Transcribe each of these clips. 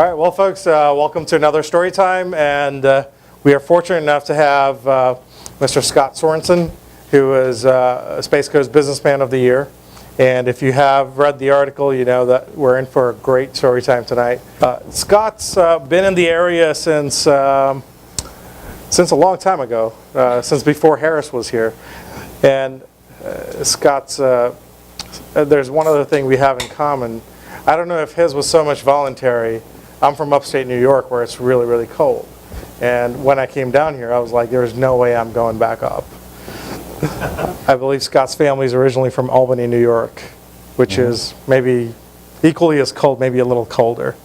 All right, well, folks, welcome to another story time, and we are fortunate enough to have Mr. Scott Sorensen, who is Spacecoast Businessman of the Year. And if you have read the article, you know that we're in for a great story time tonight. Scott's been in the area since a long time ago, since before Harris was here. And Scott's, there's one other thing we have in common. I don't know if his was so much voluntary. I'm from upstate New York where it's really, really cold. And when I came down here, I was like, there's no way I'm going back up. I believe Scott's family is originally from Albany, New York, which is maybe equally as cold, maybe a little colder.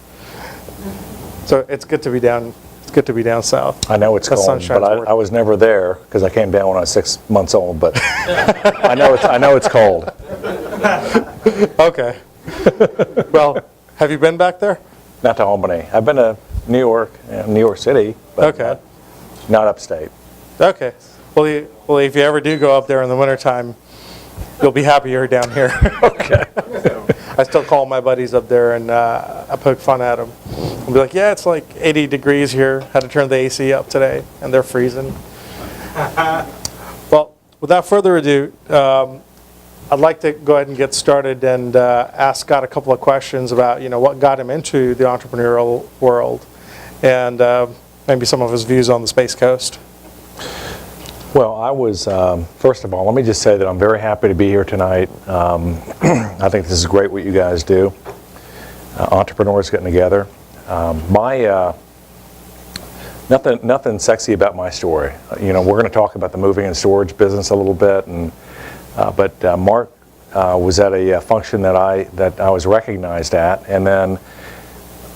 So it's good to be down. It's good to be down south. I know it's cold, but I was never there because I came down when I was 6 months old. But I know it's cold. Okay. Well, have you been back there? Not to Albany. I've been to New York, New York City, but okay. Not upstate. Okay. Well, if you ever do go up there in the wintertime, you'll be happier down here. Okay. I still call my buddies up there and I poke fun at them. I'll be like, yeah, it's like 80 degrees here. Had to turn the AC up today, and they're freezing. Well, without further ado, I'd like to go ahead and get started and ask Scott a couple of questions about, what got him into the entrepreneurial world and maybe some of his views on the Space Coast. Well, I was, first of all, let me just say that I'm very happy to be here tonight. I think this is great what you guys do. Entrepreneurs getting together. Nothing sexy about my story. We're going to talk about the moving and storage business a little bit, but Mark was at a function that I was recognized at, and then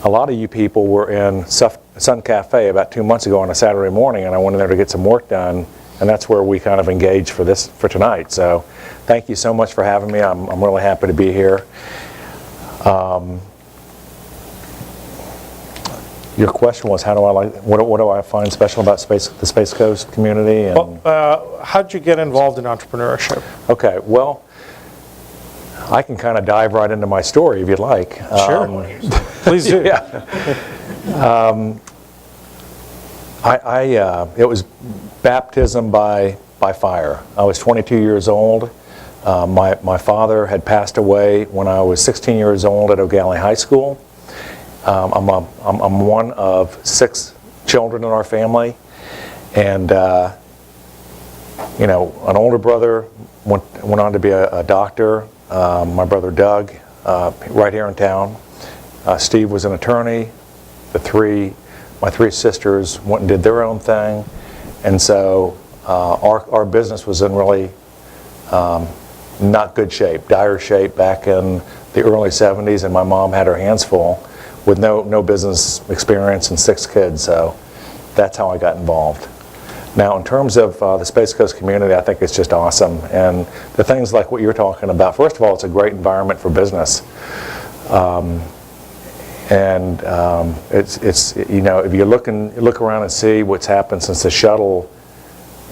a lot of you people were in Sun Cafe about 2 months ago on a Saturday morning, and I went in there to get some work done, and that's where we kind of engaged for tonight. So thank you so much for having me. I'm really happy to be here. Your question was, what do I find special about the Space Coast community? And well, how did you get involved in entrepreneurship? Okay, well, I can kind of dive right into my story if you'd like. Sure, please do. Yeah. It was baptism by fire. I was 22 years old. My father had passed away when I was 16 years old at O'Galley High School. I'm one of 6 children in our family, and an older brother went on to be a doctor. My brother Doug, right here in town. Steve was an attorney. My three sisters went and did their own thing, and so our business was in really not good shape, dire shape back in the early 70s, and my mom had her hands full with no business experience and 6 kids, so that's how I got involved. Now, in terms of the Space Coast community, I think it's just awesome, and the things like what you're talking about. First of all, it's a great environment for business, it's if you look around and see what's happened since the shuttle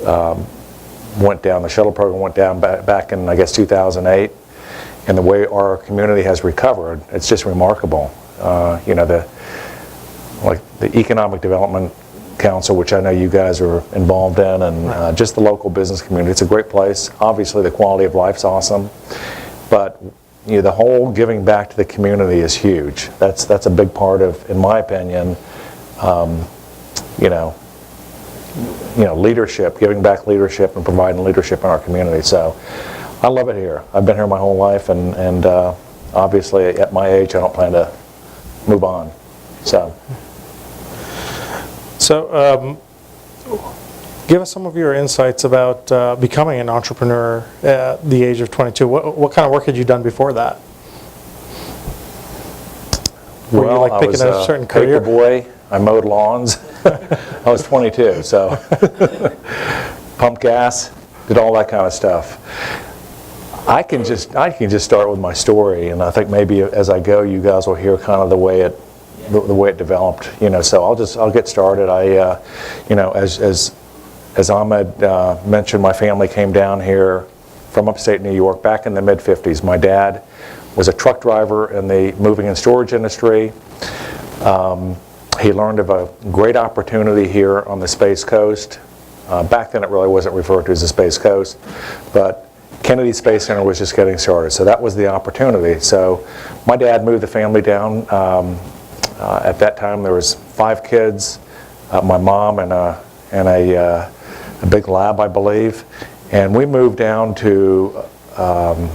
went down. The shuttle program went down back in, I guess, 2008, and the way our community has recovered, it's just remarkable. The Economic Development Council, which I know you guys are involved in, and just the local business community. It's a great place. Obviously, the quality of life's awesome, but the whole giving back to the community is huge. That's a big part of, in my opinion, leadership, giving back leadership, and providing leadership in our community. So, I love it here. I've been here my whole life, and obviously, at my age, I don't plan to move on. So, give us some of your insights about becoming an entrepreneur at the age of 22. What kind of work had you done before that? Were you like picking a certain career? Paper boy. I mowed lawns. I was 22, so pumped gas, did all that kind of stuff. I can just start with my story, and I think maybe as I go, you guys will hear kind of the way it developed. So I'll get started. As Ahmed mentioned, my family came down here from upstate New York back in the mid-50s. My dad was a truck driver in the moving and storage industry. He learned of a great opportunity here on the Space Coast. Back then it really wasn't referred to as the Space Coast, but Kennedy Space Center was just getting started, so that was the opportunity. So my dad moved the family down. At that time there was 5 kids, my mom and a big lab, I believe, and we moved down to an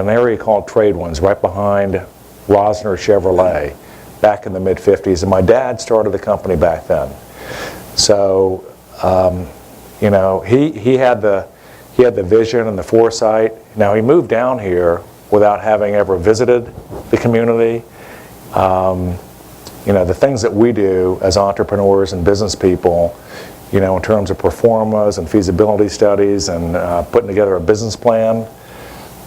area called Trade Winds, right behind Rosner Chevrolet, back in the mid-50s, and my dad started the company back then. So, you know, he had the vision and the foresight. Now, he moved down here without having ever visited the community. You know, the things that we do as entrepreneurs and business people, you know, in terms of pro formas and feasibility studies and putting together a business plan,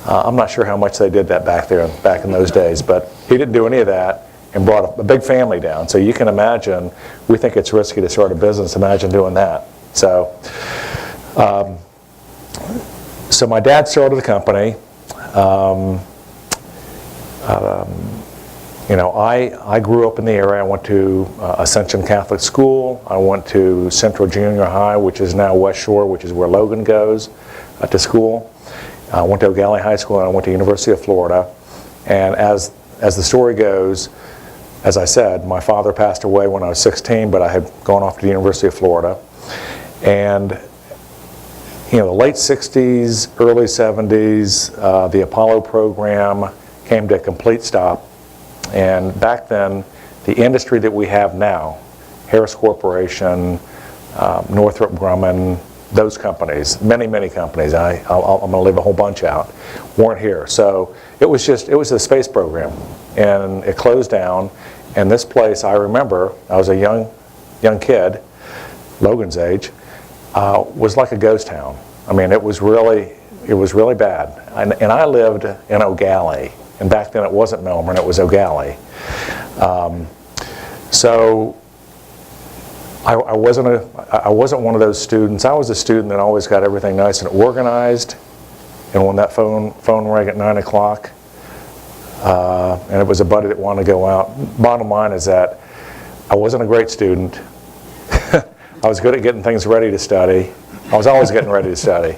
I'm not sure how much they did that back in those days, but he didn't do any of that and brought a big family down. So you can imagine, we think it's risky to start a business. Imagine doing that. So, so my dad started the company. You know, I grew up in the area. I went to Ascension Catholic School. I went to Central Junior High, which is now West Shore, which is where Logan goes to school. I went to O'Galley High School, and I went to University of Florida. And as the story goes, as I said, my father passed away when I was 16, but I had gone off to the University of Florida. And you know, the late 60s, early 70s, the Apollo program came to a complete stop. And back then, the industry that we have now, Harris Corporation, Northrop Grumman, those companies, many companies, I'm going to leave a whole bunch out, weren't here. So it was the space program, and it closed down. And this place, I remember, I was a young kid, Logan's age, was like a ghost town. I mean, it was really bad. And I lived in O'Galley, and back then it wasn't Melbourne, it was O'Galley. So I wasn't one of those students. I was a student that always got everything nice and organized. And when that phone rang at 9 o'clock, and it was a buddy that wanted to go out. Bottom line is that I wasn't a great student. I was good at getting things ready to study. I was always getting ready to study.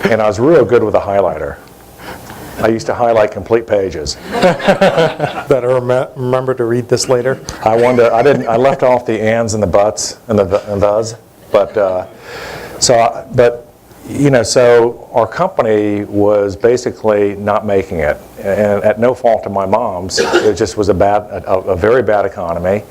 And I was real good with a highlighter. I used to highlight complete pages. Better remember to read this later. I left off the ands and the buts and the thes, but you know, so our company was basically not making it, and at no fault of my mom's. It just was a very bad economy,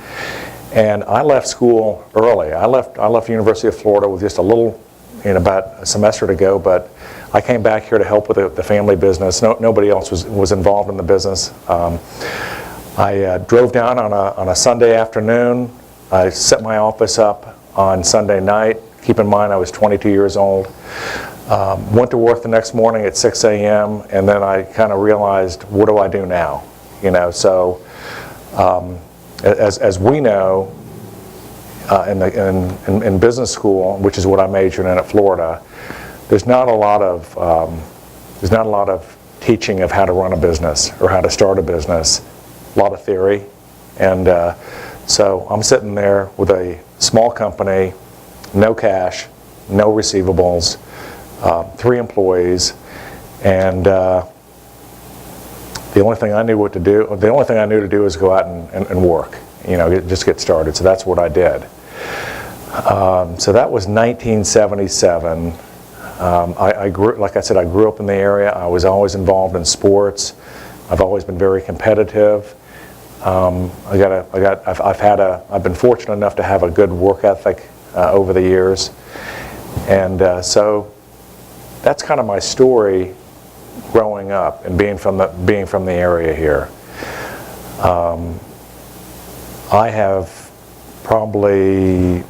and I left school early. I left the University of Florida with just about a semester to go, but I came back here to help with the family business. Nobody else was involved in the business. I drove down on a Sunday afternoon. I set my office up on Sunday night. Keep in mind, I was 22 years old. Went to work the next morning at 6 a.m. and then I kind of realized, what do I do now? You know, so as we know, in business school, which is what I majored in at Florida, there's not a lot of teaching of how to run a business or how to start a business. A lot of theory, and so I'm sitting there with a small company, no cash, no receivables, 3 employees, and the only thing I knew to do was go out and work, you know, just get started. So that's what I did. So that was 1977. I grew, like I said, I grew up in the area. I was always involved in sports. I've always been very competitive. I've been fortunate enough to have a good work ethic over the years, and so that's kind of my story growing up and being from the area here. I have probably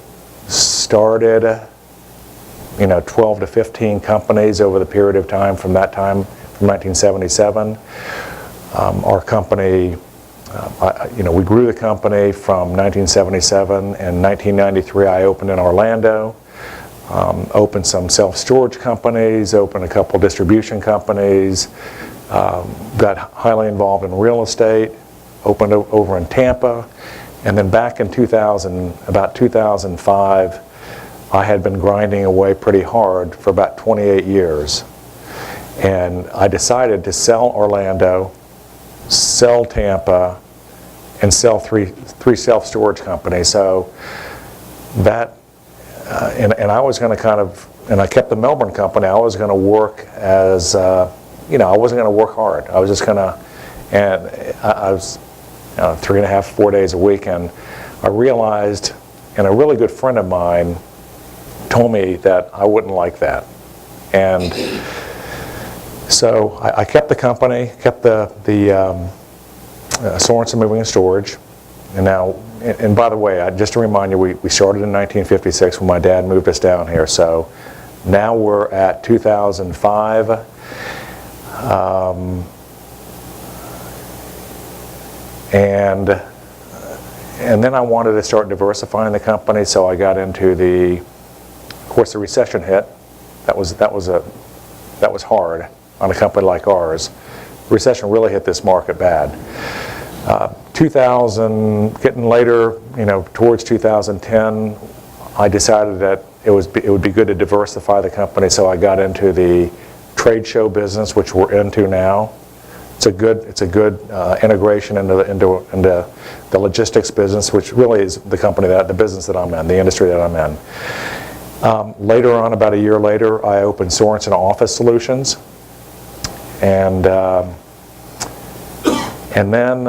started, you know, 12 to 15 companies over the period of time from 1977. Our company, you know, we grew the company from 1977. In 1993, I opened in Orlando, opened some self-storage companies, opened a couple distribution companies, got highly involved in real estate, opened over in Tampa, and then back in about 2005, I had been grinding away pretty hard for about 28 years. And I decided to sell Orlando, sell Tampa, and sell three self-storage companies. So that, and I was going to and I kept the Melbourne company. I was going to work as, I wasn't going to work hard. I was just going to, and I was 3.5, 4 days a week, and I realized, and a really good friend of mine told me that I wouldn't like that. And so I kept the company, kept the Sorensen Moving and Storage. And now, and by the way, just to remind you, we started in 1956 when my dad moved us down here. So now we're at 2005. And then I wanted to start diversifying the company, so I got into of course, the recession hit. That was hard on a company like ours. Recession really hit this market bad. 2000, getting later, towards 2010, I decided that it would be good to diversify the company, so I got into the trade show business, which we're into now. It's a good integration into the logistics business, which really is the business that I'm in, the industry that I'm in. Later on, about a year later, I opened Sorensen Office Solutions, and then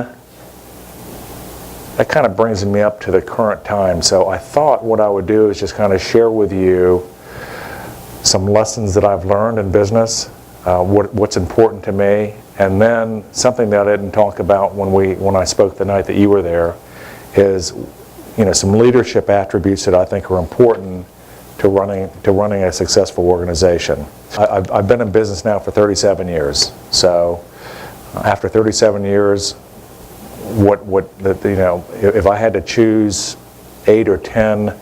that kind of brings me up to the current time. So I thought what I would do is just kind of share with you some lessons that I've learned in business, what's important to me, and then something that I didn't talk about when I spoke the night that you were there is, some leadership attributes that I think are important to running a successful organization. I've been in business now for 37 years. So after 37 years, if I had to choose 8 or 10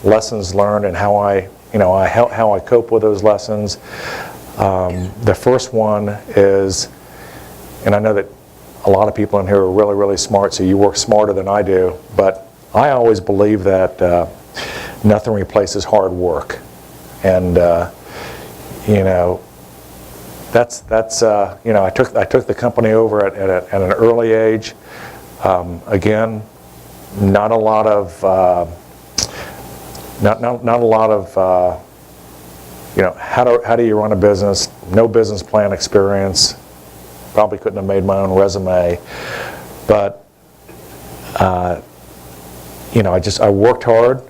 lessons learned and how I cope with those lessons, the first one is, and I know that a lot of people in here are really, really smart, so you work smarter than I do, but I always believe that nothing replaces hard work. And I took the company over at an early age. Again, not a lot of how do you run a business? No business plan experience. Probably couldn't have made my own resume, but I worked hard.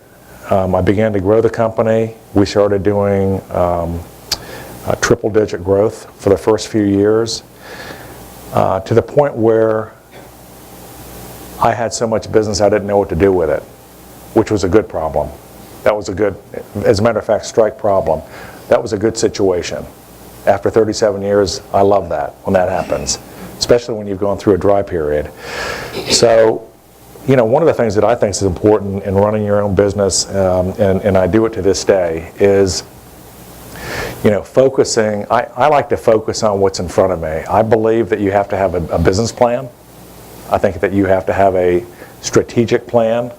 I began to grow the company. We started doing triple-digit growth for the first few years, to the point where I had so much business I didn't know what to do with it, which was a good problem. That was as a matter of fact, strike problem. That was a good situation. After 37 years, I love that when that happens, especially when you've gone through a dry period. So, one of the things that I think is important in running your own business, and I do it to this day, is, focusing. I like to focus on what's in front of me. I believe that you have to have a business plan. I think that you have to have a strategic plan,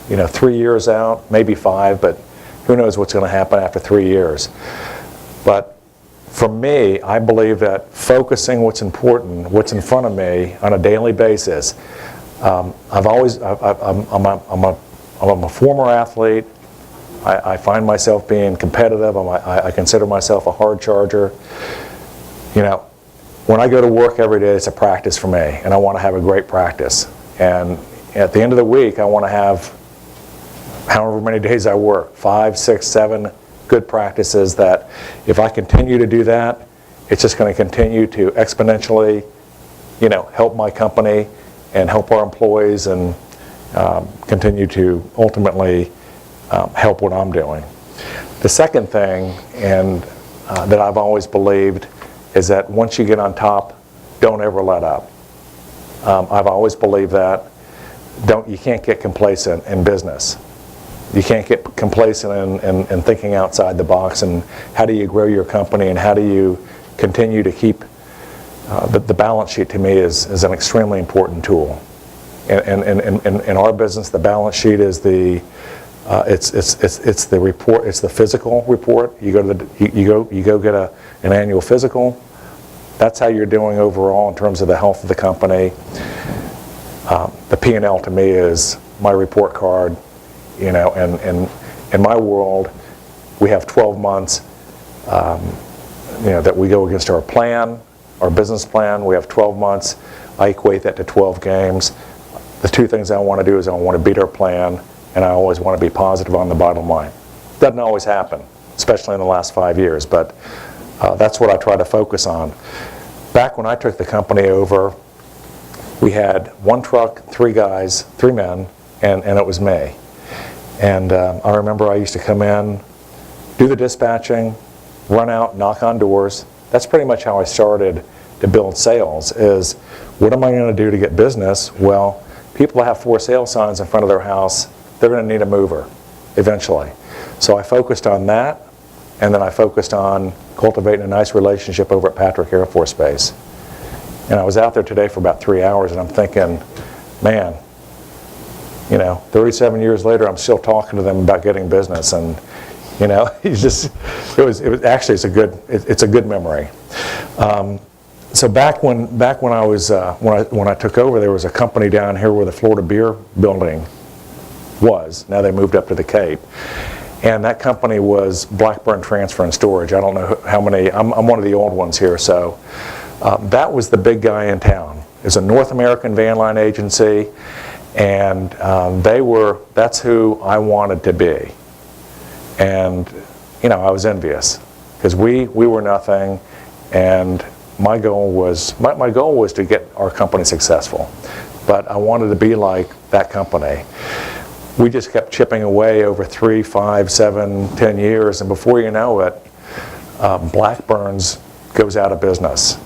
3 years out, maybe 5, but who knows what's going to happen after 3 years. But for me, I believe that focusing what's important, what's in front of me on a daily basis. I'm a former athlete. I find myself being competitive. I consider myself a hard charger. When I go to work every day, it's a practice for me, and I want to have a great practice. And at the end of the week, I want to have however many days I work, 5, 6, 7 good practices that if I continue to do that, it's just going to continue to exponentially, help my company and help our employees and continue to ultimately help what I'm doing. The second thing, and that I've always believed, is that once you get on top, don't ever let up. I've always believed that. You can't get complacent in business. You can't get complacent in thinking outside the box, and how do you grow your company, and how do you continue to keep the balance sheet to me is an extremely important tool. In our business, the balance sheet is it's the report. It's the physical report. You go get an annual physical. That's how you're doing overall in terms of the health of the company. The P&L to me is my report card. You know, and in my world, we have 12 months. You know, that we go against our plan, our business plan. We have 12 months. I equate that to 12 games. The two things I want to do is I want to beat our plan, and I always want to be positive on the bottom line. Doesn't always happen, especially in the last 5 years, but that's what I try to focus on. Back when I took the company over, we had 1 truck, 3 guys, 3 men, and it was me. And I remember I used to come in, do the dispatching, run out, knock on doors. That's pretty much how I started to build sales, is what am I going to do to get business? Well, people that have for sale signs in front of their house, they're going to need a mover eventually. So I focused on that, and then I focused on cultivating a nice relationship over at Patrick Air Force Base. And I was out there today for about 3 hours, and I'm thinking, man, you know, 37 years later, I'm still talking to them about getting business, and you know, it was actually it's a good memory. So back when I was when I took over, there was a company down here where the Florida Beer building was. Now they moved up to the Cape, and that company was Blackburn Transfer and Storage. I don't know how many. I'm one of the old ones here, so that was the big guy in town. It's a North American van line agency, and that's who I wanted to be. And you know, I was envious because we were nothing, and my goal was to get our company successful, but I wanted to be like that company. We just kept chipping away over 3, 5, 7, 10 years, and before you know it, Blackburns goes out of business.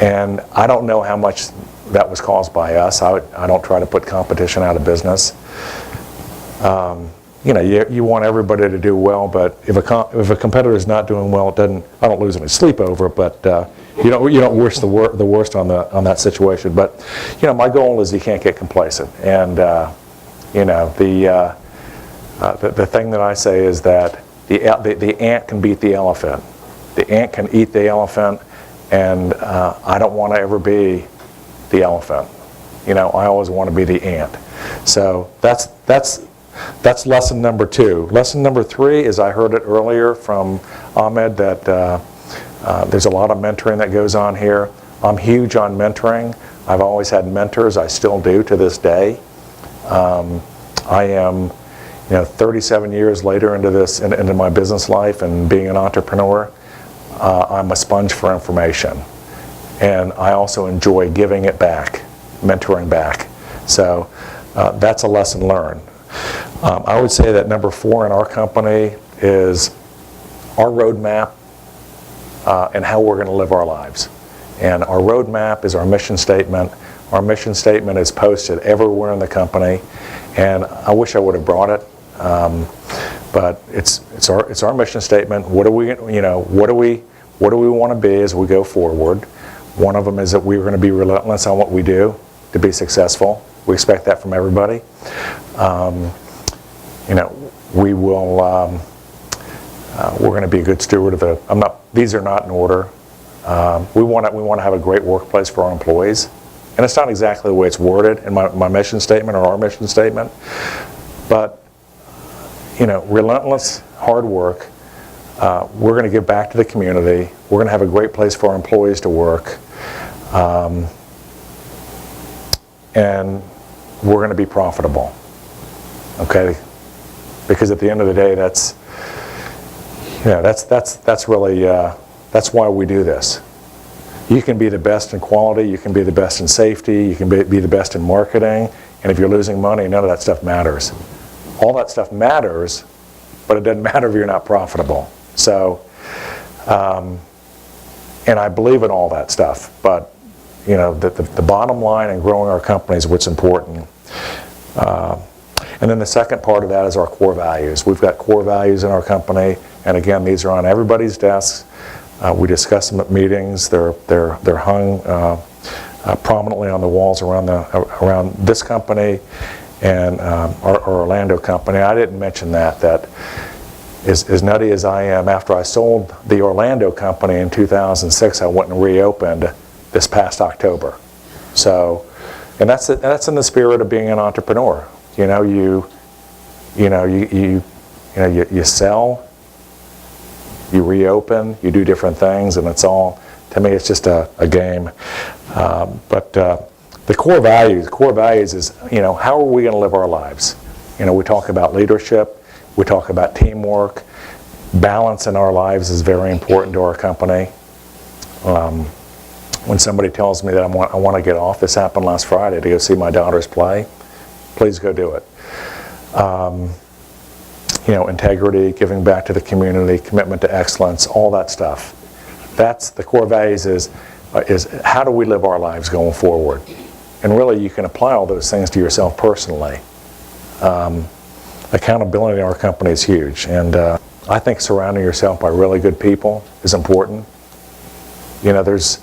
And I don't know how much that was caused by us. I don't try to put competition out of business. You know, you want everybody to do well, but if a competitor is not doing well, I don't lose any sleep over it, but you don't wish the worst on that situation. But you know, my goal is you can't get complacent, and you know, the thing that I say is that the ant can beat the elephant. The ant can eat the elephant, and I don't want to ever be the elephant. You know, I always want to be the ant. So that's lesson number 2. Lesson number 3 is, I heard it earlier from Ahmed, that there's a lot of mentoring that goes on here. I'm huge on mentoring. I've always had mentors. I still do to this day. I am, you know, 37 years later into my business life and being an entrepreneur, I'm a sponge for information. And I also enjoy giving it back, mentoring back. So that's a lesson learned. I would say that number 4 in our company is our roadmap and how we're going to live our lives. And our roadmap is our mission statement. Our mission statement is posted everywhere in the company, and I wish I would have brought it, but it's our mission statement. What do we want to be as we go forward? One of them is that we're going to be relentless on what we do to be successful. We expect that from everybody. You know, we will. We're going to be a good steward of the. These are not in order. We want to have a great workplace for our employees, and it's not exactly the way it's worded in my mission statement or our mission statement, but you know, relentless hard work. We're going to give back to the community. We're going to have a great place for our employees to work, and we're going to be profitable. Okay, because at the end of the day, that's really that's why we do this. You can be the best in quality, you can be the best in safety, you can be the best in marketing, and if you're losing money, none of that stuff matters. All that stuff matters, but it doesn't matter if you're not profitable. So, and I believe in all that stuff, but you know, the bottom line in growing our company is what's important. And then the second part of that is our core values. We've got core values in our company, and again, these are on everybody's desks. We discuss them at meetings. They're hung prominently on the walls around this company and our Orlando company. I didn't mention that as nutty as I am, after I sold the Orlando company in 2006, I went and reopened this past October. So, and that's in the spirit of being an entrepreneur. You sell, you reopen, you do different things, and it's all, to me, it's just a game. But the core values is, how are we going to live our lives? We talk about leadership, we talk about teamwork. Balance in our lives is very important to our company. When somebody tells me that I want to get off, this happened last Friday, to go see my daughters play, please go do it. Integrity, giving back to the community, commitment to excellence, all that stuff. That's the core values is how do we live our lives going forward? And really, you can apply all those things to yourself personally. Accountability in our company is huge, and I think surrounding yourself by really good people is important. It's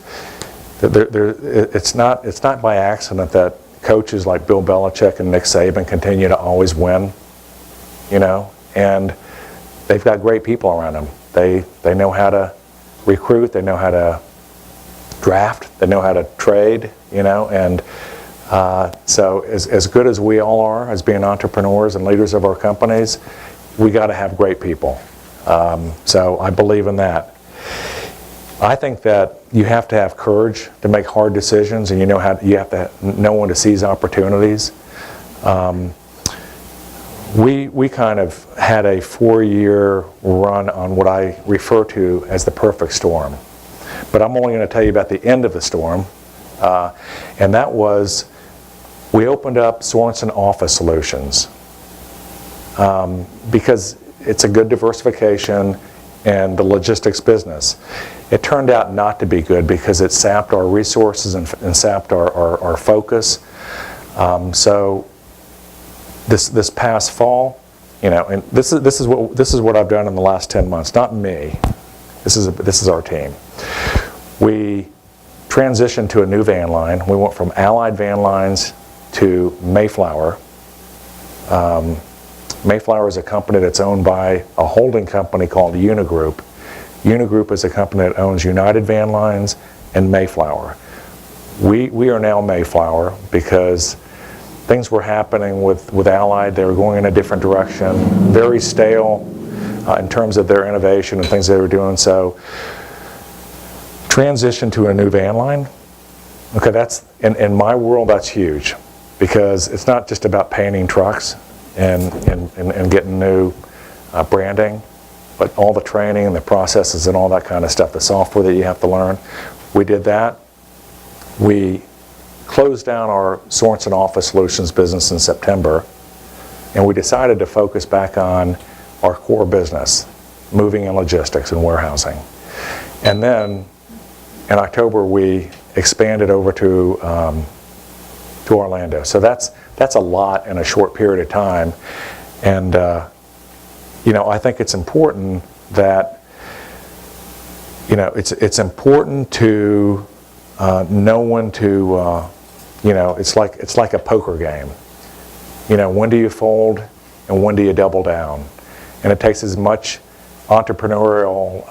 not by accident that coaches like Bill Belichick and Nick Saban continue to always win. And they've got great people around them. They know how to recruit, they know how to draft, they know how to trade, and so as good as we all are as being entrepreneurs and leaders of our companies, we got to have great people. So I believe in that. I think that you have to have courage to make hard decisions, and you have to know when to seize opportunities. We kind of had a 4-year run on what I refer to as the perfect storm. But I'm only going to tell you about the end of the storm. And that was, we opened up Sorensen Office Solutions because it's a good diversification and the logistics business. It turned out not to be good because it sapped our resources and sapped our focus. So this past fall, and this is what I've done in the last 10 months. Not me. This is our team. We transitioned to a new van line. We went from Allied Van Lines to Mayflower. Mayflower is a company that's owned by a holding company called Unigroup. Unigroup is a company that owns United Van Lines and Mayflower. We are now Mayflower because things were happening with Allied. They were going in a different direction, very stale in terms of their innovation and things they were doing. So transition to a new van line. Okay, that's in my world, that's huge, because it's not just about painting trucks and getting new branding, but all the training and the processes and all that kind of stuff, the software that you have to learn. We did that. We closed down our Sorensen Office Solutions business in September, and we decided to focus back on our core business, moving and logistics and warehousing. And then in October, we expanded over to Orlando. So that's a lot in a short period of time. And I think it's important that it's important to know when to it's like a poker game. When do you fold and when do you double down? And it takes as much entrepreneurial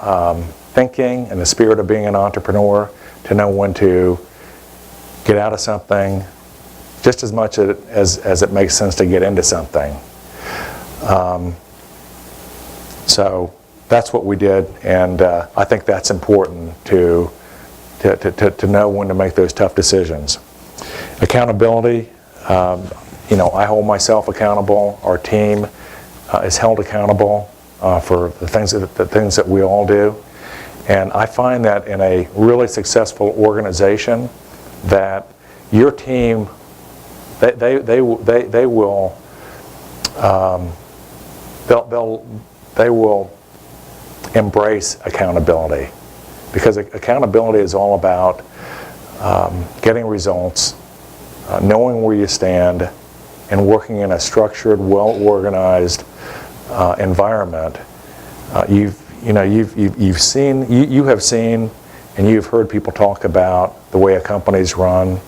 thinking and the spirit of being an entrepreneur to know when to get out of something, just as much as it makes sense to get into something. So that's what we did, and I think that's important to know when to make those tough decisions. Accountability, I hold myself accountable. Our team is held accountable for the things that we all do. And I find that in a really successful organization, that your team, they will embrace accountability, because accountability is all about getting results, knowing where you stand, and working in a structured, well-organized environment. you've seen, you have seen, and you've heard people talk about the way a company's run,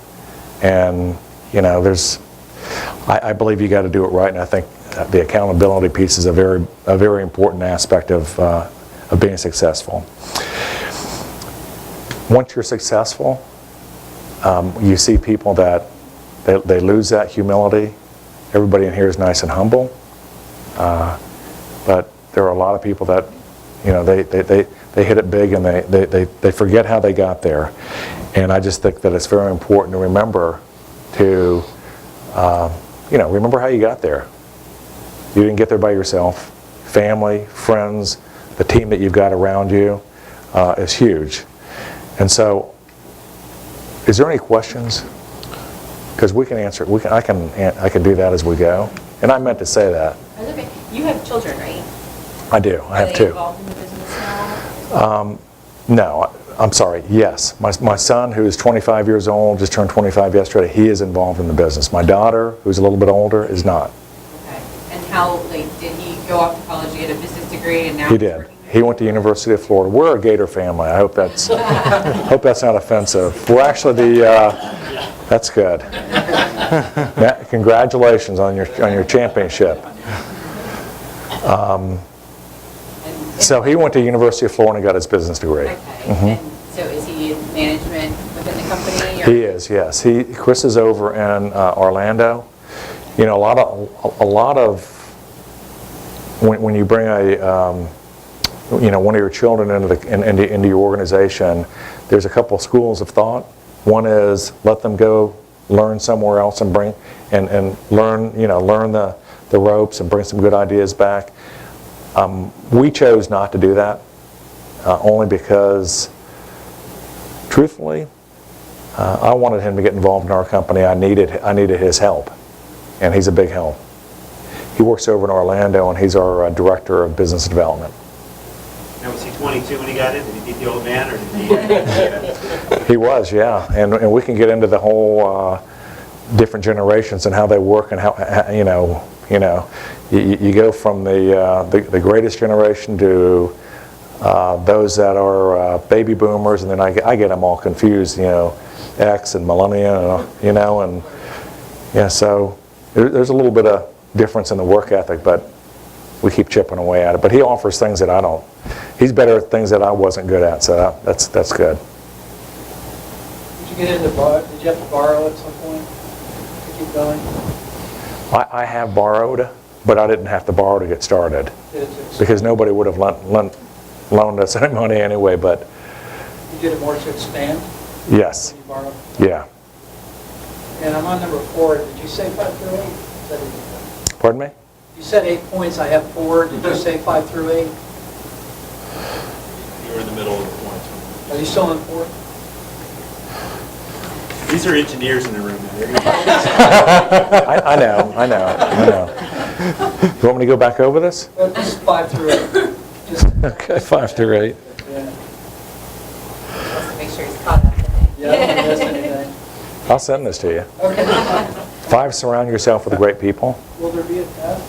and I believe you got to do it right, and I think the accountability piece is a very important aspect of being successful. Once you're successful, you see people that they lose that humility. Everybody in here is nice and humble, but there are a lot of people that they hit it big and they forget how they got there. And I just think that it's very important to remember to remember how you got there. You didn't get there by yourself. Family, friends, the team that you've got around you is huge. And so, is there any questions? Because we can answer. I can do that as we go. And I meant to say that. That's okay. You have children, right? I do. I have two. Are they involved in the business now? No, I'm sorry. Yes, my son, who is 25 years old, just turned 25 yesterday. He is involved in the business. My daughter, who's a little bit older, is not. Okay. And how? Did he go off to college to get a business degree, and now He did. He went to University of Florida. We're a Gator family. I hope that's not offensive. We're actually that's good. Matt, congratulations on your championship. So he went to University of Florida and got his business degree. Okay. And so is he in management within the company? Or? He is, yes. Chris is over in Orlando. A lot of when you bring one of your children into your organization, there's a couple schools of thought. One is let them go learn somewhere else and learn the ropes and bring some good ideas back. We chose not to do that, only because, truthfully, I wanted him to get involved in our company. I needed his help, and he's a big help. He works over in Orlando, and he's our director of business development. Now, was he 22 when he got in? Did he beat the old man, or did he? He was, yeah, and we can get into the whole different generations and how they work and how you go from the greatest generation to those that are baby boomers, and then I get them all confused, X and millennial, and so there's a little bit of difference in the work ethic, but we keep chipping away at it. But he offers things that I don't. He's better at things that I wasn't good at, so that's good. Did you get into did you have to borrow at some point to keep going? I have borrowed, but I didn't have to borrow to get started because nobody would have loaned us any money anyway. But you did it more to expand? Yes. When you borrowed? Yeah. And I'm on number 4. Did you say 5 through 8? Is that it? Pardon me? You said 8 points. I have 4. Did you say 5 through 8? You were in the middle of the points. Are you still in 4? These are engineers in the room. I know. You want me to go back over this? Well, just 5 through 8. Just, Okay, 5 through 8. yeah. Wants to make sure he's caught up. Yeah, I don't miss anything. I'll send this to you. Okay. 5, surround yourself with great people. Will there be a test?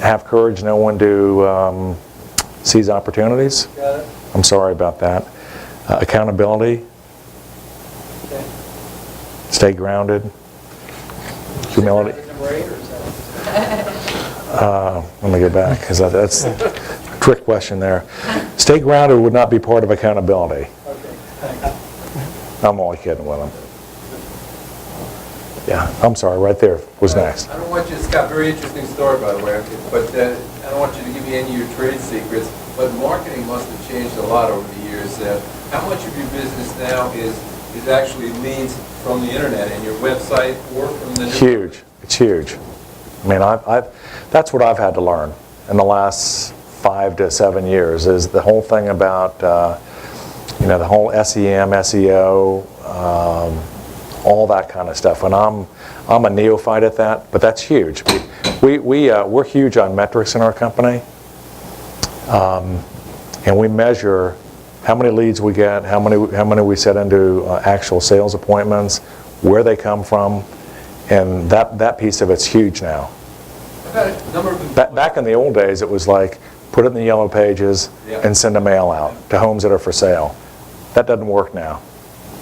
Have courage, know when to seize opportunities. Got it. I'm sorry about that. Accountability. Okay. Stay grounded. Humility. Is that number 8 or is that? Let me go back because that's a trick question there. Stay grounded would not be part of accountability. Okay, thanks. I'm only kidding with them. Yeah, I'm sorry. Right there was next. I don't want you to, Scott, very interesting story, by the way, but I don't want you to give me any of your trade secrets, but marketing must have changed a lot over the years. How much of your business now is actually leads from the internet and your website or from the... Huge. It's huge. I mean, that's what I've had to learn in the last 5 to 7 years is the whole thing about, the whole SEM, SEO, all that kind of stuff. And I'm a neophyte at that, but that's huge. We're huge on metrics in our company, and we measure how many leads we get, how many we set into actual sales appointments, where they come from, and that piece of it's huge now. got a number of employees. Back in the old days, it was like, put it in the yellow pages Yeah. and send a mail out to homes that are for sale. That doesn't work now.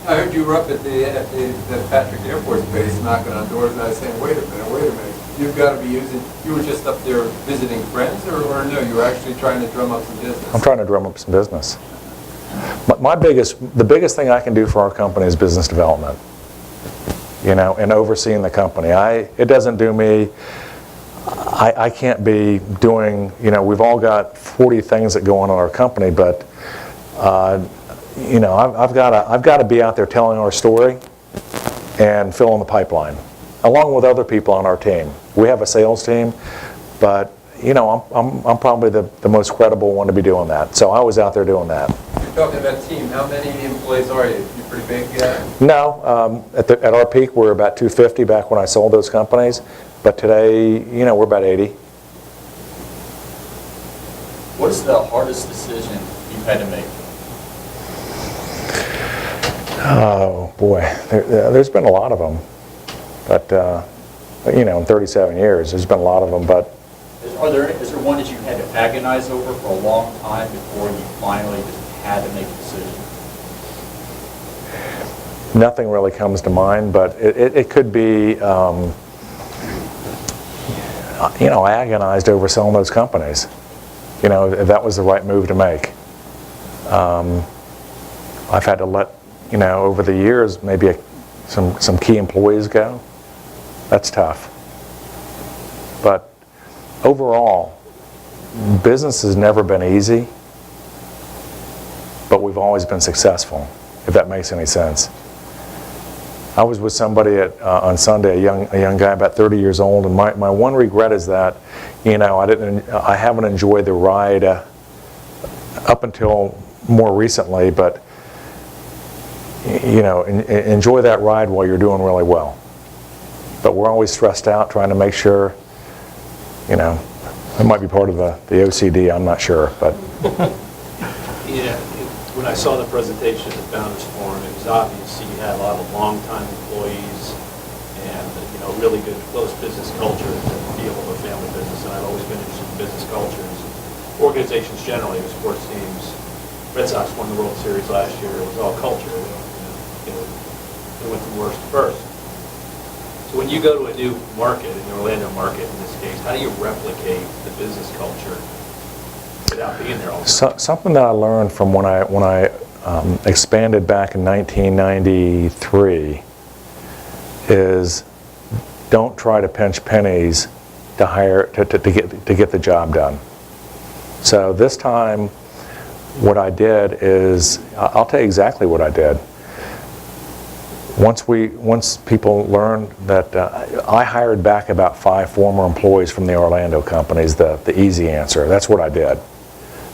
I heard you were up at the Patrick Air Force Base knocking on doors, and I was saying, wait a minute. You've got to be you were just up there visiting friends, or no, you were actually trying to drum up some business? I'm trying to drum up some business. The biggest thing I can do for our company is business development, and overseeing the company. It doesn't do me, I can't be doing, we've all got 40 things that go on in our company, but I've got to be out there telling our story and filling the pipeline, along with other people on our team. We have a sales team, but I'm probably the most credible one to be doing that. So I was out there doing that. You're talking about team. How many employees are you? You pretty big guy? No, at our peak we're about 250 back when I sold those companies, but today we're about 80. What is the hardest decision you've had to make? Oh boy, there's been a lot of them, but in 37 years, there's been a lot of them. But Is there one that you had to agonize over for a long time before you finally just had to make a decision? nothing really comes to mind. But it could be, I agonized over selling those companies. If that was the right move to make. I've had to let, over the years, maybe some key employees go. That's tough. But overall, business has never been easy, but we've always been successful, if that makes any sense. I was with somebody on Sunday, a young guy about 30 years old, and my one regret is that, I haven't enjoyed the ride up until more recently, but enjoy that ride while you're doing really well. But we're always stressed out, trying to make sure, it might be part of the OCD, I'm not sure, but. When I saw the presentation at the Founders Forum, it was obvious you had a lot of long-time employees and, really good, close business culture to feel of a family business. And I've always been interested in business cultures, organizations generally, sports teams. Red Sox won the World Series last year. It was all culture. They went from worst to first. So when you go to a new market, an Orlando market in this case, how do you replicate the business culture without being there all the time? Something that I learned from when I expanded back in 1993 is don't try to pinch pennies to get the job done. So this time, what I did is, I'll tell you exactly what I did. Once people learned that, I hired back about 5 former employees from the Orlando companies, the easy answer. That's what I did.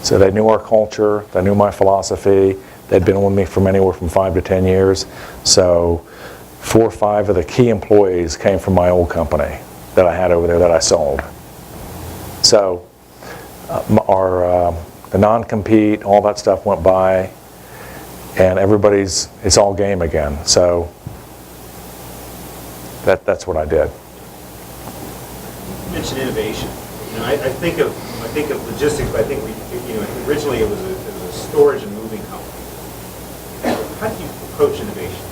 So they knew our culture, they knew my philosophy, they'd been with me from anywhere from 5 to 10 years. So 4 or 5 of the key employees came from my old company that I had over there that I sold. So the non-compete, all that stuff went by, and it's all game again. So that's what I did. You mentioned innovation. I think of logistics, but I think originally it was a storage and moving company. How do you approach innovation?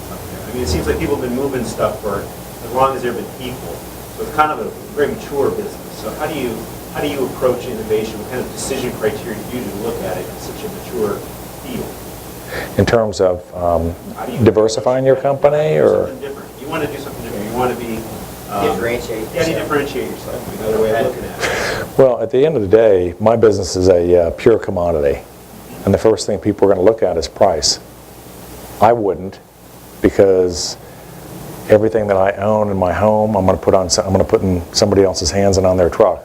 It seems like people have been moving stuff for as long as there have been people. So it's kind of a very mature business. So how do you approach innovation? What kind of decision criteria do you do to look at it in such a mature field? In terms of diversifying your company, or something different. You want to do something different. You want to be differentiate. Yeah, you differentiate yourself. Another way of looking at it. well, at the end of the day, my business is a pure commodity, and the first thing people are going to look at is price. I wouldn't, because everything that I own in my home, I'm going to put in somebody else's hands and on their truck.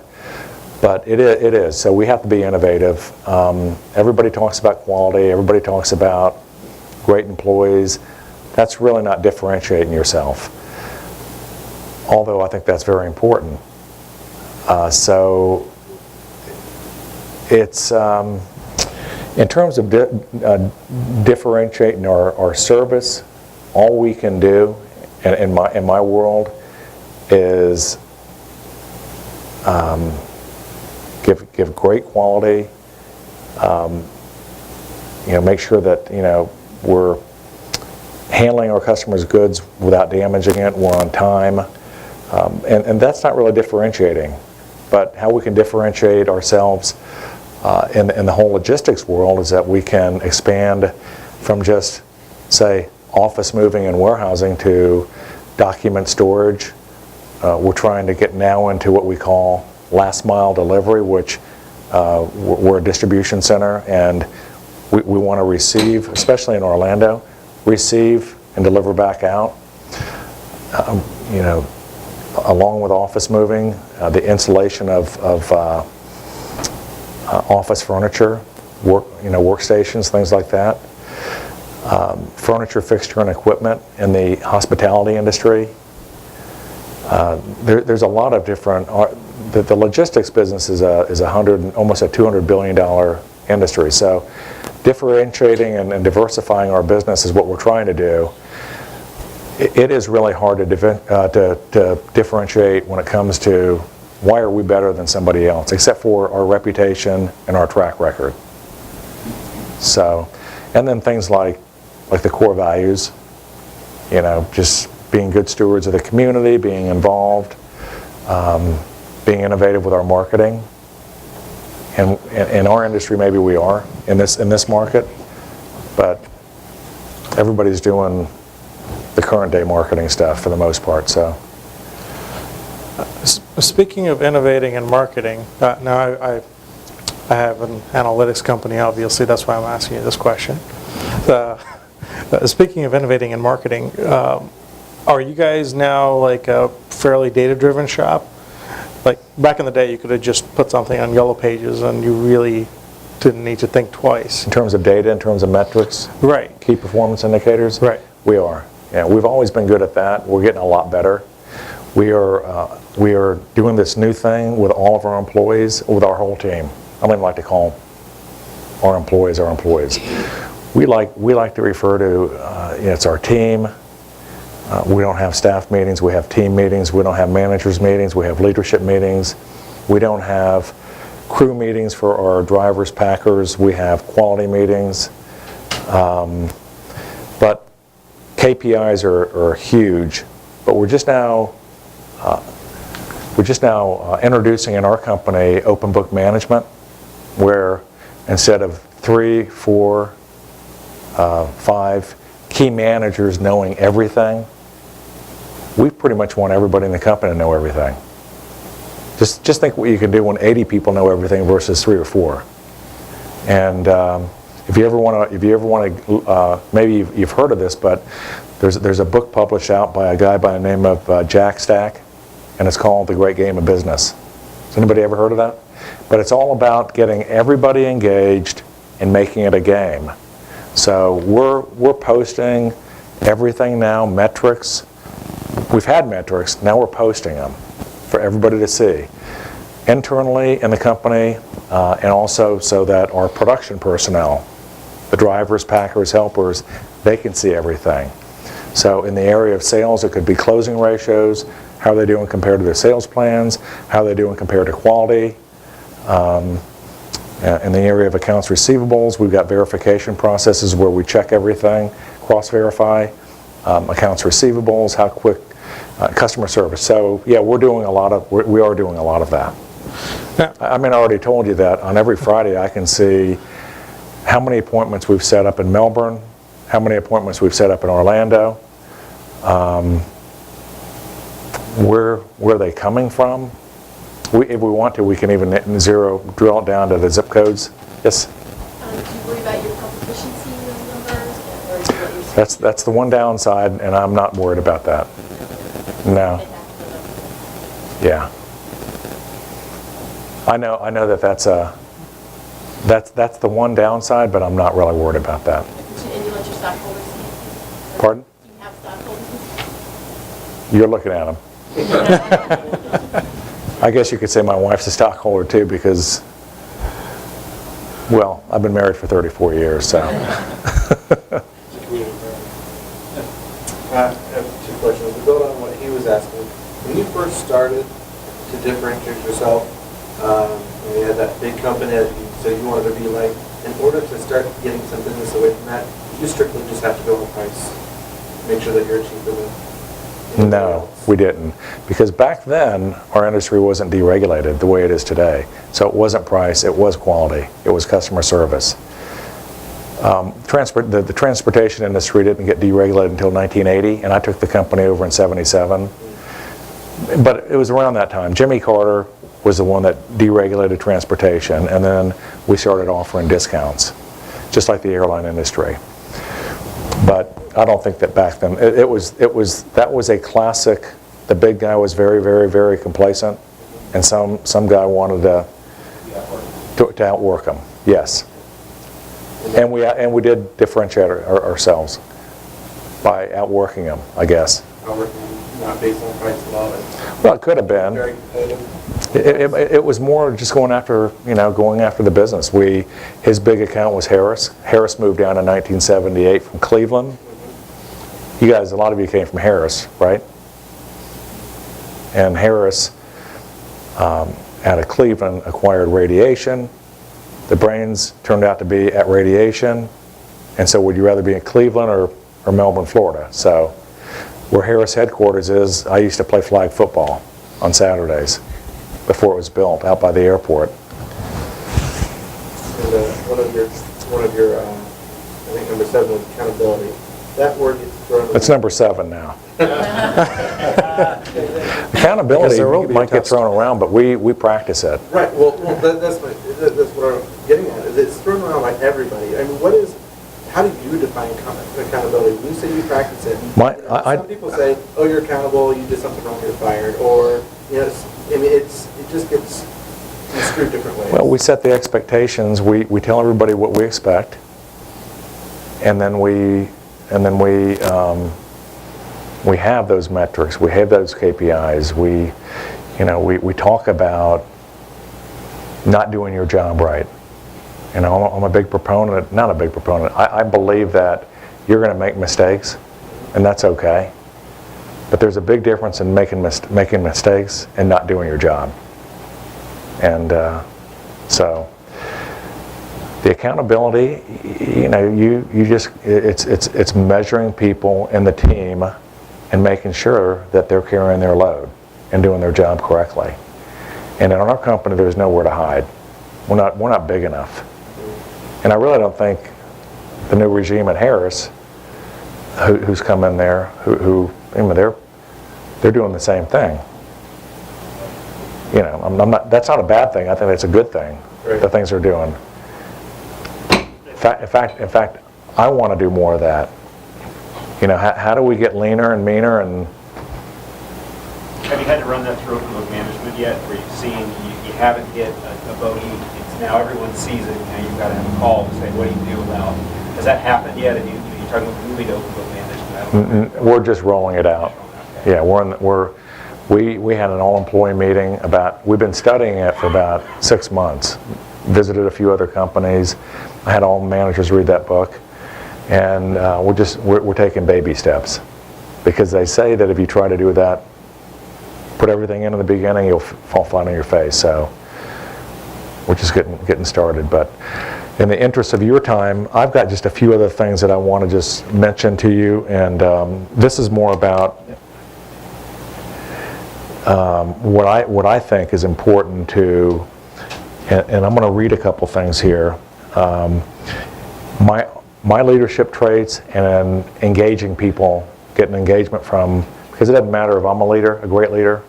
But it is. So we have to be innovative. Everybody talks about quality. Everybody talks about great employees. That's really not differentiating yourself. Although I think that's very important. So it's in terms of differentiating our service, all we can do in my world is give great quality, make sure that, we're handling our customers' goods without damaging it, we're on time. And that's not really differentiating. But how we can differentiate ourselves in the whole logistics world is that we can expand from just, say, office moving and warehousing to document storage. We're trying to get now into what we call last mile delivery, which we're a distribution center, and we want to receive, especially in Orlando, receive and deliver back out. Along with office moving, the installation of office furniture, workstations, things like that. Furniture, fixture, and equipment in the hospitality industry. There's a lot of different. The logistics business is almost a $200 billion industry. So, differentiating and diversifying our business is what we're trying to do. It is really hard to differentiate when it comes to why are we better than somebody else, except for our reputation and our track record. So, and then things like the core values, just being good stewards of the community, being involved, being innovative with our marketing. And in our industry, maybe we are in this market, but everybody's doing the current day marketing stuff for the most part. So, speaking of innovating and marketing, now I have an analytics company. Obviously, that's why I'm asking you this question. Speaking of innovating and marketing, are you guys now like a fairly data-driven shop? Like back in the day, you could have just put something on Yellow Pages and you really didn't need to think twice. in terms of data, in terms of metrics, Right. key performance indicators, Right. we are. Yeah, we've always been good at that. We're getting a lot better. We are doing this new thing with all of our employees, with our whole team. I don't even like to call our employees. We like to refer to it's our team. We don't have staff meetings. We have team meetings. We don't have managers meetings. We have leadership meetings. We don't have crew meetings for our drivers, packers. We have quality meetings. But KPIs are huge. But we're just now introducing in our company open book management, where instead of 3, 4, 5 key managers knowing everything, we pretty much want everybody in the company to know everything. Just think what you can do when 80 people know everything versus 3 or 4. And if you ever want to, maybe you've heard of this, but there's a book published out by a guy by the name of Jack Stack, and it's called The Great Game of Business. Has anybody ever heard of that? But it's all about getting everybody engaged and making it a game. So we're posting everything now, metrics. We've had metrics, now we're posting them for everybody to see. Internally in the company, and also so that our production personnel, the drivers, packers, helpers, they can see everything. So in the area of sales, it could be closing ratios, how are they doing compared to their sales plans, how are they doing compared to quality. In the area of accounts receivables, we've got verification processes where we check everything, cross-verify, accounts receivables, how quick, customer service. So yeah, we are doing a lot of that. Yeah. I mean, I already told you that on every Friday I can see how many appointments we've set up in Melbourne, how many appointments we've set up in Orlando, where are they coming from. If we want to, we can even drill it down to the zip codes. Yes? Do you worry about your competition seeing those numbers? Or is it what you're That's the one downside, and I'm not worried about that. No. Yeah. I know that's the one downside, but I'm not really worried about that. And you let your stockholders see it? Pardon? Do you have stockholders? You're looking at them. I guess you could say my wife's a stockholder too, because, well, I've been married for 34 years, so. I have 2 questions. To build on what he was asking, when you first started, to differentiate yourself? You had that big company that you said you wanted to be like. In order to start getting some business away from that, you strictly just have to go on price. Make sure that you're cheaper than anybody No, else. we didn't. Because back then, our industry wasn't deregulated the way it is today. So it wasn't price, it was quality, it was customer service. The transportation industry didn't get deregulated until 1980, and I took the company over in 77. But it was around that time. Jimmy Carter was the one that deregulated transportation, and then we started offering discounts, just like the airline industry. But I don't think that back then, that was a classic. The big guy was very, very, very complacent, and some guy wanted to outwork him. Yes, and we did differentiate ourselves by outworking him, I guess. Not based on price at all. Well, it could have been. Very competitive. It was more just going after the business. His big account was Harris. Harris moved down in 1978 from Cleveland. You guys, a lot of you came from Harris, right? And Harris, out of Cleveland, acquired Radiation. The brains turned out to be at Radiation. And so would you rather be in Cleveland or Melbourne, Florida? So where Harris headquarters is, I used to play flag football on Saturdays before it was built out by the airport. And one of your I think number 7 was accountability. That word gets thrown around. That's number 7 now. Accountability there will be a might get test. thrown around, but we practice it. Right. Well, that's what I'm getting at. Is it's thrown around by everybody. I mean, how do you define accountability? When you say you practice it, some people say, "Oh, you're accountable. You did something wrong, you're fired," or it just gets construed different ways. Well, we set the expectations. We tell everybody what we expect, and then we have those metrics. We have those KPIs. We talk about not doing your job right. I'm a big proponent, not a big proponent. I believe that you're going to make mistakes, and that's okay. But there's a big difference in making mistakes and not doing your job. And so the accountability, it's measuring people in the team and making sure that they're carrying their load and doing their job correctly. And in our company, there's nowhere to hide. We're not big enough. And I really don't think the new regime at Harris, who's come in there, they're doing the same thing. That's not a bad thing. I think that's a good thing. Right. The things they're doing. In fact, I want to do more of that. How do we get leaner and meaner and? Have you had to run that through with management yet, where you've seen you haven't hit a bogey? It's now everyone sees it. Now you've got to have a call to say, what do you do about? Has that happened yet? And you're talking about moving to open book management. We're just rolling it out. Yeah, we had an all-employee meeting we've been studying it for about 6 months. Visited a few other companies. I had all managers read that book, and we're taking baby steps, because they say that if you try to do that, put everything in the beginning, you'll fall flat on your face. So we're just getting started. But in the interest of your time, I've got just a few other things that I want to just mention to you, and this is more about what I think is important to, and I'm going to read a couple things here. My leadership traits and engaging people, getting engagement from, because it doesn't matter if I'm a great leader,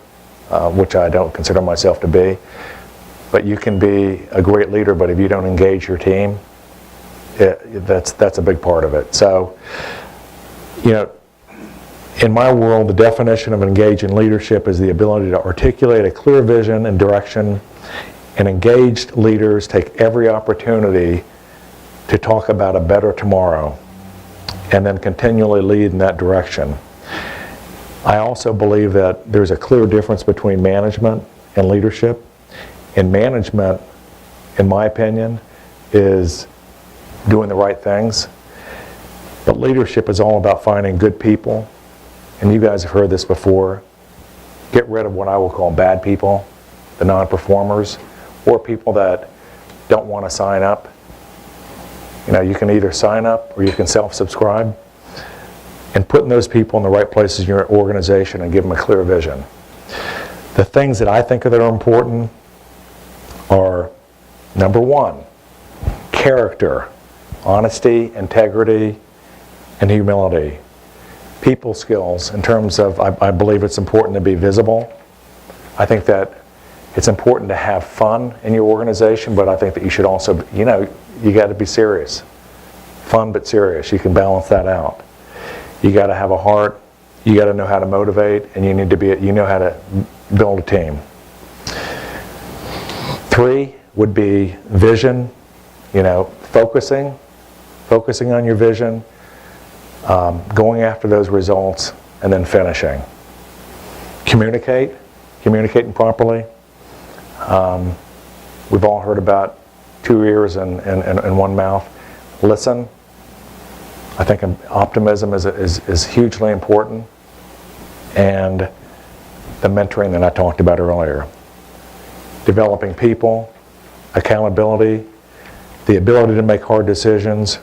which I don't consider myself to be, but you can be a great leader, but if you don't engage your team, that's a big part of it. So, in my world, the definition of engaging leadership is the ability to articulate a clear vision and direction, and engaged leaders take every opportunity to talk about a better tomorrow and then continually lead in that direction. I also believe that there's a clear difference between management and leadership. And management, in my opinion, is doing the right things. But leadership is all about finding good people. And you guys have heard this before. Get rid of what I will call bad people. the non-performers, or people that don't want to sign up. You know, you can either sign up or you can self-subscribe, and putting those people in the right places in your organization and give them a clear vision. The things that I think that are important are, number one, character, honesty, integrity, and humility. People skills in terms of, I believe it's important to be visible. I think that it's important to have fun in your organization, but I think that you should also, you know, you got to be serious. Fun but serious. You can balance that out. You got to have a heart. You got to know how to motivate, and you need to be, you know how to build a team. 3 would be vision. You know, focusing on your vision, going after those results, and then finishing. Communicating properly. We've all heard about 2 ears and 1 mouth. Listen. I think optimism is hugely important. And the mentoring that I talked about earlier. Developing people, accountability, the ability to make hard decisions,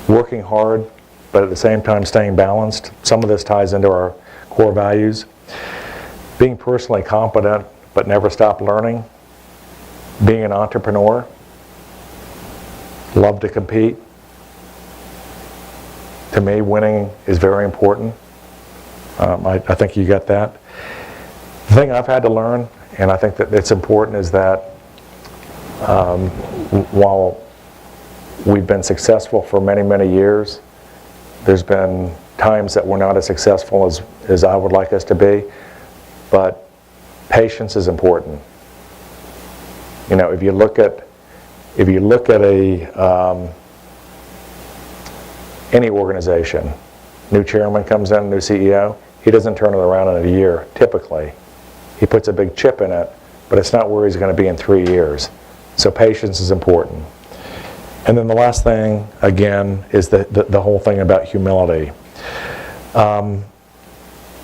working hard, but at the same time staying balanced. Some of this ties into our core values. Being personally competent, but never stop learning. Being an entrepreneur. Love to compete. To me, winning is very important. I think you got that. The thing I've had to learn, and I think that it's important, is that while we've been successful for many, many years, there's been times that we're not as successful as I would like us to be, but patience is important. You know, if you look at any organization, new chairman comes in, new CEO, he doesn't turn it around in a year, typically. He puts a big chip in it, but it's not where he's going to be in 3 years. So patience is important. And then the last thing, again, is the whole thing about humility.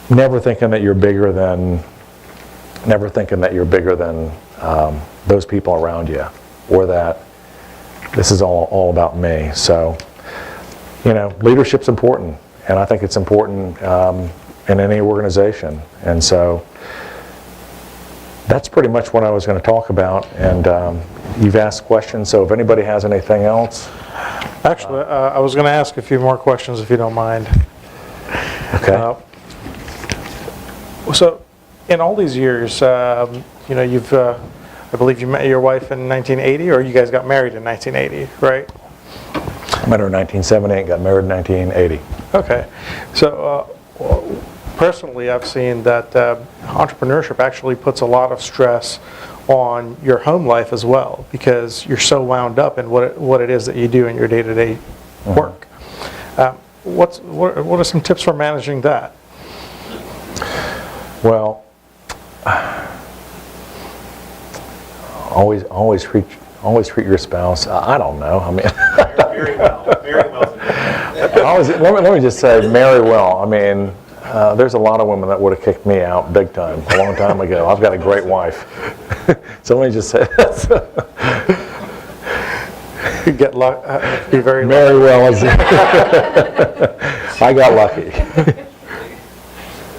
Never thinking that you're bigger than those people around you, or that this is all about me. So, you know, leadership's important, and I think it's important in any organization. And so that's pretty much what I was going to talk about. And you've asked questions, so if anybody has anything else. Actually, I was going to ask a few more questions if you don't mind. Okay. So, in all these years, you know, you've, I believe you met your wife in 1980, or you guys got married in 1980, right? I met her in 1978, got married in 1980. Okay. So, personally, I've seen that entrepreneurship actually puts a lot of stress on your home life as well, because you're so wound up in what it is that you do in your day-to-day work. What are some tips for managing that? Well, always treat your spouse. I don't know. I mean, Very well. let me just say, marry well. I mean, there's a lot of women that would have kicked me out big time a long time ago. I've got a great wife. So let me just say that. You get be very marry well. I got lucky.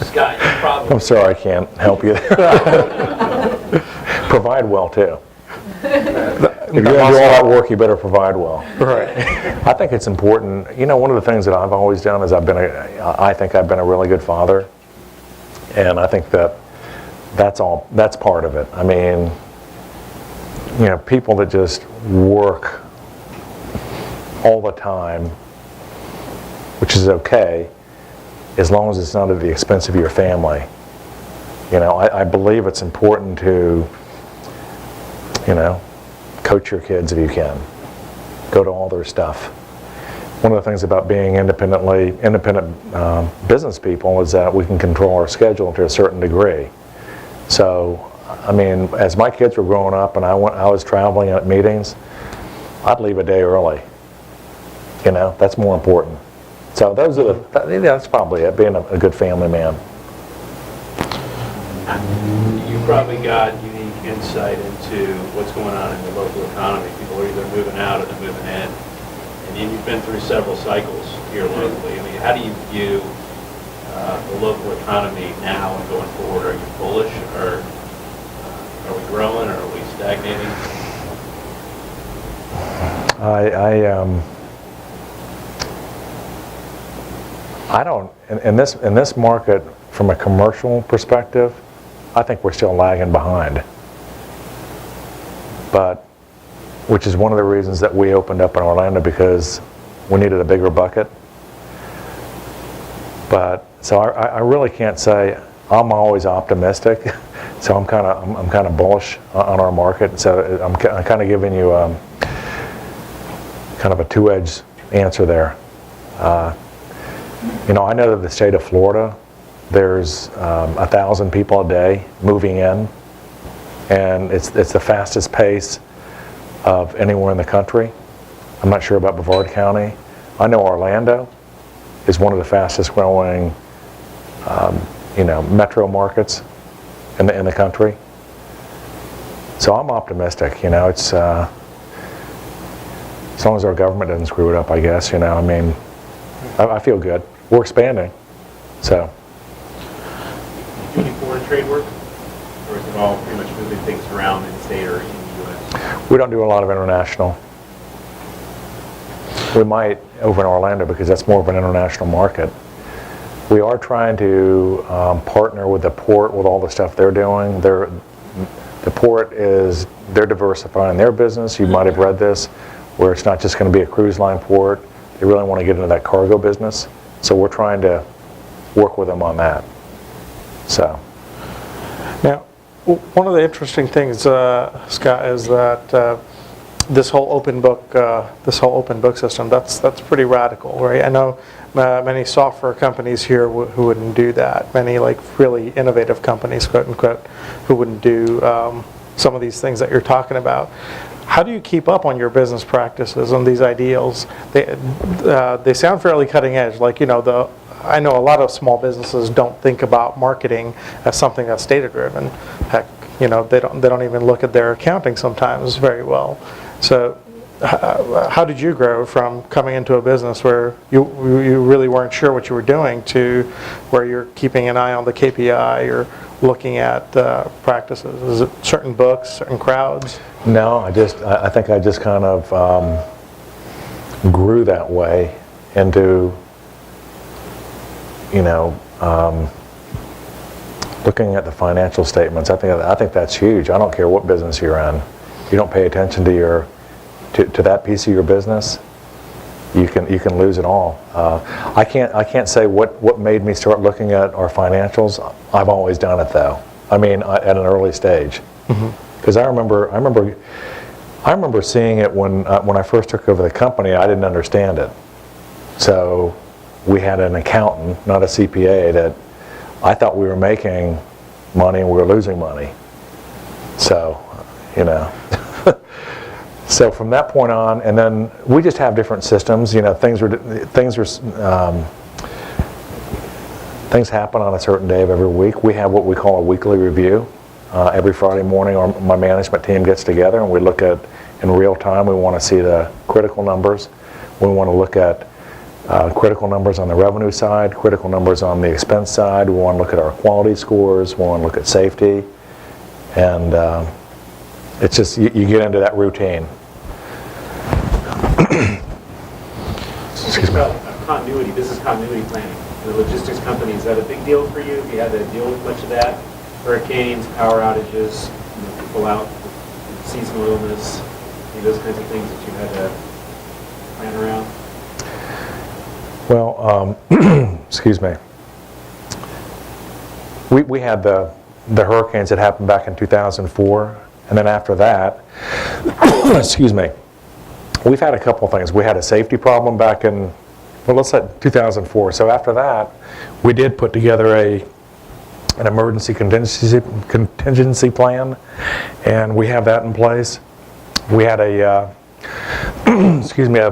Scott, you probably... I'm sorry, I can't help you there. Provide well, too. If you're going to do all that work, you better provide well. Right. I think it's important. You know, one of the things that I've always done is I think I've been a really good father. And I think that's part of it. I mean, you know, people that just work all the time, which is okay, as long as it's not at the expense of your family. You know, I believe it's important to, you know, coach your kids if you can. Go to all their stuff. One of the things about being independent business people is that we can control our schedule to a certain degree. So, I mean, as my kids were growing up and I was traveling at meetings, I'd leave a day early. You know, that's more important. So that's probably it, being a good family man. You probably got, you need insight into what's going on in the local economy. People are either moving out or they're moving in. And you've been through several cycles here locally. I mean, how do you view the local economy now and going forward? Are you bullish, or are we growing, or are we stagnating? I don't, in this market, from a commercial perspective, I think we're still lagging behind. But, which is one of the reasons that we opened up in Orlando, because we needed a bigger bucket. But, so I really can't say. I'm always optimistic, so I'm kind of bullish on our market. So I'm kind of giving you kind of a two-edged answer there. You know, I know that the state of Florida, there's 1,000 people a day moving in, and it's the fastest pace of anywhere in the country. I'm not sure about Brevard County. I know Orlando is one of the fastest growing, you know, metro markets in the country. So I'm optimistic. You know, it's as long as our government doesn't screw it up, I guess. You know, I mean, I feel good. We're expanding, so. Do any foreign trade work, or is it all pretty much moving things around in the state or in the U.S.? We don't do a lot of international. We might over in Orlando because that's more of an international market. We are trying to partner with the port with all the stuff they're doing. The port they're diversifying their business. You might have read this, where it's not just going to be a cruise line port. They really want to get into that cargo business. So we're trying to work with them on that. So. Now, one of the interesting things, Scott, is that this whole open book system, that's pretty radical, right? I know many software companies here who wouldn't do that. Many like really innovative companies, quote unquote, who wouldn't do some of these things that you're talking about. How do you keep up on your business practices and these ideals? They sound fairly cutting edge. Like, you know, I know a lot of small businesses don't think about marketing as something that's data driven. Heck, you know, they don't even look at their accounting sometimes very well. So how did you grow from coming into a business where you really weren't sure what you were doing to where you're keeping an eye on the KPI or looking at practices? Is it certain books, certain crowds? No, I think I just kind of grew that way into, you know, looking at the financial statements. I think that's huge. I don't care what business you're in. If you don't pay attention to to that piece of your business, you can lose it all. I can't say what made me start looking at our financials. I've always done it though. I mean, at an early stage, because I remember seeing it when I first took over the company. I didn't understand it, so we had an accountant, not a CPA, that I thought we were making money and we were losing money. So, you know. So from that point on, and then we just have different systems. You know, things happen on a certain day of every week. We have what we call a weekly review. Every Friday morning, my management team gets together and we look at, in real time, we want to see the critical numbers. We want to look at critical numbers on the revenue side, critical numbers on the expense side. We want to look at our quality scores. We want to look at safety, and it's just you get into that routine. Excuse me. Continuity, business continuity planning. The logistics company, is that a big deal for you? Have you had to deal with much of that? Hurricanes, power outages, people out with seasonal illness, those kinds of things that you had to plan around? Well, excuse me. We had the hurricanes that happened back in 2004, and then after that, excuse me, we've had a couple of things. We had a safety problem back in, well, let's say 2004. So after that, we did put together an emergency contingency plan, and we have that in place. We had excuse me, a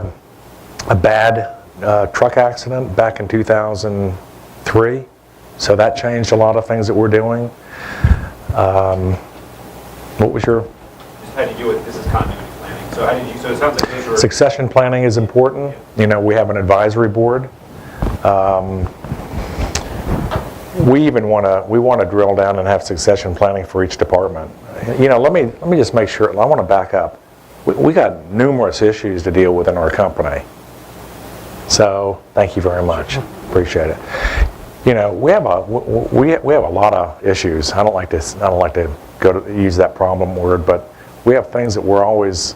bad truck accident back in 2003, so that changed a lot of things that we're doing. What was your? Just how do you do with business continuity planning? So how did you, so it sounds like those were. Succession planning is important. You know, we have an advisory board. We want to drill down and have succession planning for each department. You know, let me just make sure. I want to back up. We got numerous issues to deal with in our company. So thank you very much. Appreciate it. You know, we have a lot of issues. I don't like to use that problem word, but we have things that we're always.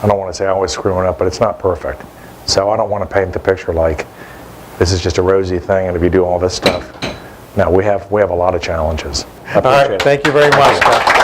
I don't want to say always screwing up, but it's not perfect. So I don't want to paint the picture like this is just a rosy thing, and if you do all this stuff, no, we have a lot of challenges. I All right, appreciate it. thank you very much, Scott.